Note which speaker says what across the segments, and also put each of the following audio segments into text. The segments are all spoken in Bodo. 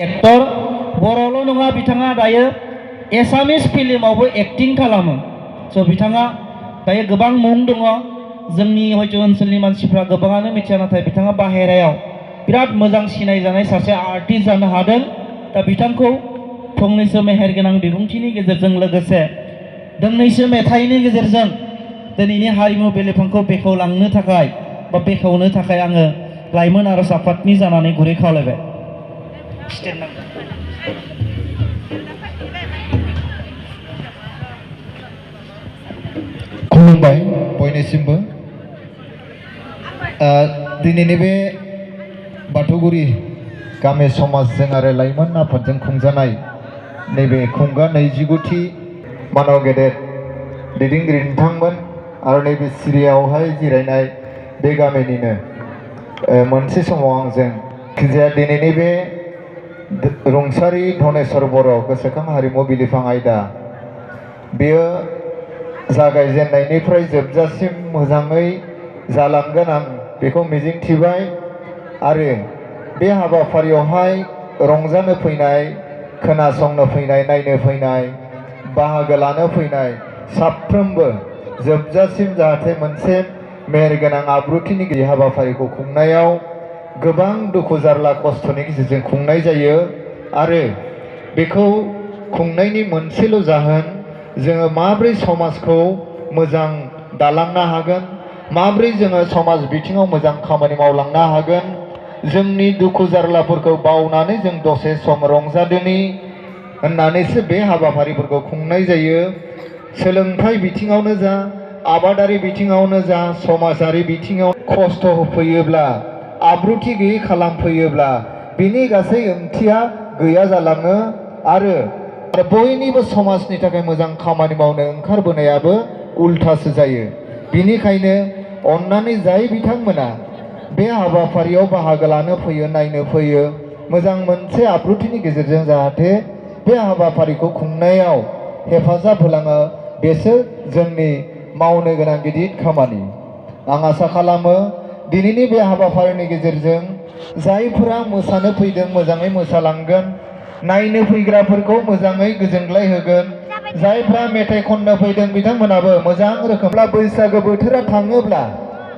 Speaker 1: एक्टर बर'ल' नङा बिथाङा दायो एसामिस फिल्मावबो एक्टिं खालामो। स' बिथाङा दायो गोबां मुं दङ। जोंनि हयथ' ओनसोलनि मानसिफ्रा गोबाङानो मिथिया, नाथाय बिथाङा बाहेरायाव बिराद मोजां सिनायजानाय सासे आर्टिस्ट जानो हादों। दा बिथांखौ फंनैसो मेहेरगोनां बिबुंथिनि गेजेरजों लोगोसे दोंनैसो मेथाइनि गेजेरजों दिनैनि हारिमु बेलिफांखौ बेखेवलांनो थाखाय बा बेखेवनो थाखाय आङो लाइमोन आरज आफादनि जानानै गुरै खावलायबाय।
Speaker 2: खुलुमबाय बयनिसिमबो। दिनैनि बे बाथौगुरि गामि समाजजों आरो लाइमोन आफादजों खुंजानाय नैबे खुंगा 29थि मानाव गेदेर दैदेनगिरि नोंथांमोन आरो नैबे सिरियावहाय जिरायनाय बे गामिनिनो मोनसे समाव आंजों जायखिजाया दिनैनि बे रुंसारि धनेश्वर बर' गोसोखां हारिमु बिलिफां आयदा बेयो जागायजेननायनिफ्राय जोबजासिम मोजाङै जालांगोन आं बेखौ मिजिंथिबाय। आरो बे हाबाफारियावहाय रंजानो फैनाय, खोनासंनो फैनाय, नायनो फैनाय, बाहागो लानो फैनाय साफ्रोमबो जोबजासिम जाहाथे मोनसे मेहेरगोनां आब्रुथिनि हाबाफारिखौ खुंनायाव गोबां दुखु जारला खस्थ'नि गेजेरजों खुंनाय जायो। आरो बेखौ खुंनायनि मोनसेल' जाहोन, जोङो माब्रै समाजखौ मोजां दालांनो हागोन, माब्रै जोङो समाज बिथिङाव मोजां खामानि मावलांनो हागोन, जोंनि दुखु जारलाफोरखौ बावनानै जों दसे सम रंजादोनि होननानैसो बे हाबाफारिफोरखौ खुंनाय जायो। सोलोंथाइ बिथिङावनो जा, आबादारि बिथिङावनो जा, समाजारि बिथिङाव खस्थ' होफैयोब्ला, आब्रुथि गैयै खालामफैयोब्ला बिनि गासै ओंथिया गैया जालाङो। आरो बयनिबो समाजनि थाखाय मोजां खामानि मावनो ओंखारबोनायाबो उल्थासो जायो। बिनिखायनो अन्नानै जाय बिथांमोना बे हाबाफारियाव बाहागो लानो फैयो, नायनो फैयो, मोजां मोनसे आब्रुथिनि गेजेरजों जाहाथे बे हाबाफारिखौ खुंनायाव हेफाजाब होलाङो, बेसो जोंनि मावनो गोनां गिदिर खामानि। आं आसा खालामो दिनैनि बे हाबाफारिनि गेजेरजों जायफोरा मोसानो फैदों मोजाङै मोसालांगोन, नायनो फैग्राफोरखौ मोजाङै गोजोनग्लाय होगोन, जायफ्रा मेथाइ खननो फैदों बिथांमोनाबो मोजां रोखोमला बैसागो बोथोरा थाङोब्ला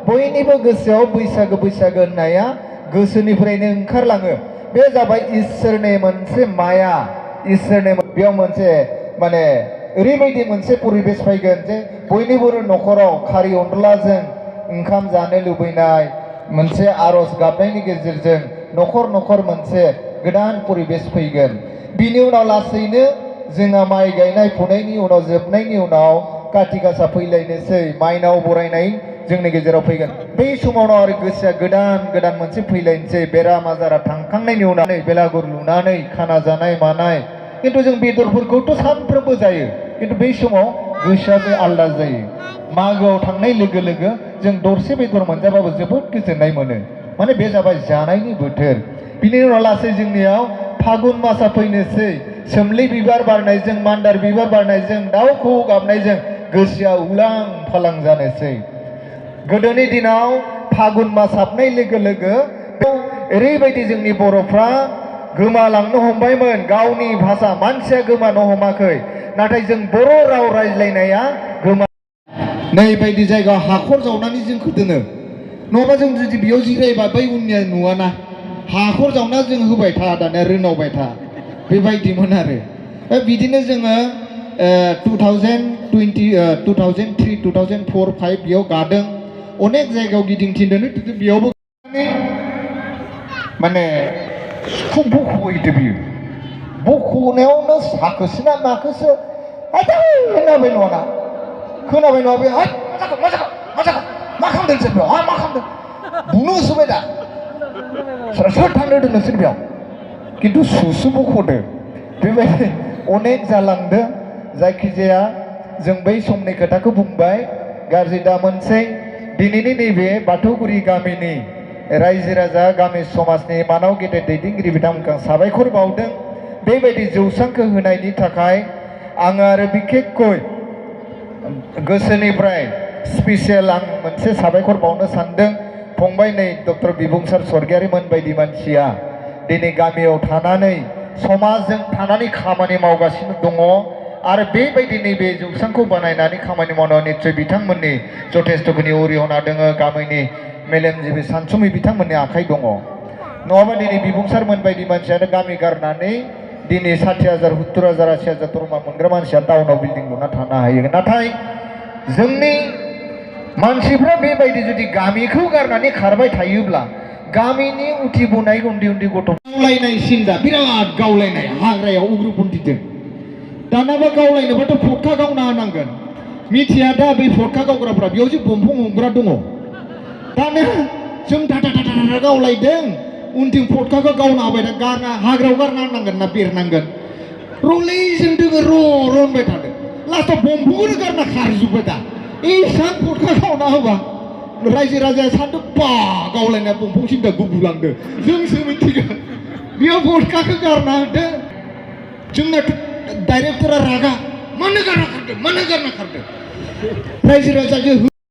Speaker 2: बयनिबो गोसोआव बैसागो बैसागो होननाया गोसोनिफ्रायनो ओंखारलाङो। बे जाबाय इसोरनि मोनसे माया, इसोरनि बेयाव मोनसे माने ओरैबायदि मोनसे परिबेस फैगोन जे बयनिबो न'खराव खारि अनलाजों ओंखाम जानो लुबैनाय, मोनसे आरज गाबनायनि गेजेरजों न'खर न'खर मोनसे गोदान परिबेस फैगोन। बिनि उनाव लासैनो जोंहा माइ गायनाय फुनायनि उनाव जोबनायनि उनाव काति गासा फैलायनोसै, माइनाव बरायनाय जोंनि गेजेराव फैगोन। बै समावनो आरो गोसोआ गोदान गोदान मोनसे फैलायनोसै। बेराम आजारा थांखांनायनि उनाव बेलागुर लुनानै खाना जानाय मानाय, किन्तु जों बेदरफोरखौथ' सानफ्रोमबो जायो, किन्तु बै समाव गोसोआबो आलादा जायो। मागोआव थांनाय लोगो लोगो जों दरसे बेदर मोनजाबाबो जोबोद गोजोननाय मोनो, माने बे जाबाय जानायनि बोथोर। बिनि उनाव लासै जोंनियाव फागुन मासा फैनोसै, सोमलि बिबार बारनायजों, मान्दार बिबार बारनायजों, दाउ खौवौ गाबनायजों गोसोआ उलां फालां जानोसै। गोदोनि दिनाव फागुन मास हाबनाय लोगो लोगो ओरैबायदि जोंनि बर'फ्रा गोमालांनो हमबायमोन। गावनि भाषा मानसिया गोमानो हमाखै, नाथाय जों बर' राव रायज्लायनाया गोमा। नैबायदि जायगायाव हाखर जावनानै जोंखौ दोनो, नङाबा जों जुदि बेयाव जिरायबा बै उननिया नुवाना, हाखर जावना जों होबाय था, दानिया रोनावबाय था, बेबायदिमोन आरो। बिदिनो जोङो 2003, 2004, 2005 बेयाव गादों, अनेक जायगायाव गिदिंथिंदों, बेयावबो माने सिफुं बख'हैदो बियो। बख'नायावनो साखोसोना माखोसो खोनाबाय नङाना, खोनाबाय नङा बे मा खालामदों नोंसोर बेयाव, मा खालामदों बुनो होसोबाय दा सोर थांनो होदों नोंसोर बेयाव, किन्तु सुसु बख'दो। बेबायदि अनेक जालांदों। जायखिजाया जों बै समनि खोथाखौ बुंबाय, गाज्रि दामोनसै। दिनैनि नैबे बाथौगुरि गामिनि रायजो राजा, गामि समाजनि मानाव गेदेर दैदेनगिरि बिथांमोनखौ साबायखर बावदों बेबायदि जौसांखौ होनायनि थाखाय। आङो आरो बिखेखयै गोसोनिफ्राय स्पेसियेल आं मोनसे साबायखर बावनो सानदों। फंबाय नै डक्टर बिबुंसार स्वर्गियारिमोन बायदि मानसिया दिनै गामियाव थानानै समाजजों थानानै खामानि मावगासिनो दङ आरो बेबायदि नैबे जौसांखौ बानायनानै खामानि मावनायाव निस्सय बिथांमोननि जथेस्थ'खिनि अरिहना दङ गामिनि मेलेमजिबि सानसुमै बिथांमोननि आखाइ दङ नङाबा दिनै बिबुंसारमोन बायदि मानसियानो गामि गारनानै दिनै 60,000 70,000 80,000 दरमा मोनग्रा मानसिया टाउनाव बिल्डिं लुना थानो हायो नाथाय जोंनि मानसिफ्रा बेबायदि जुदि गामिखौ गारनानै खारबाय थायोब्ला गामिनि उथिबोनाय उन्दै उन्दै गथ' गावलायनाय सिन्दा बिराद गावलायनाय हाग्रायाव उग्रपन्थिजों दानाबा गावलायनोबाथ' फटका गावना होनांगोन मिथिया दा बै फटका गावग्राफ्रा बेयाव जे बमफं हमग्रा दङ दानो जों थाथा गावलायदों उनथिं फटकाखौ गावना होबाय दा गारना हाग्रायाव गारना होनांगोन ना बेरनांगोन रलेजों दोङो र' होनबाय थादों लास्टआव बमफंखौनो गारना खारजोब्बाय दा एसां फटका गावना होबा रायजो राजाया सानदों बा गावलायनाया बमफं सिन्दा गुबुलांदों जोंसो मिथिगोन बेयाव फटकाखौ गारना होदों जोंना डाइरेक्टरा रागा मानो गारना खारदों रायजो राजाखौ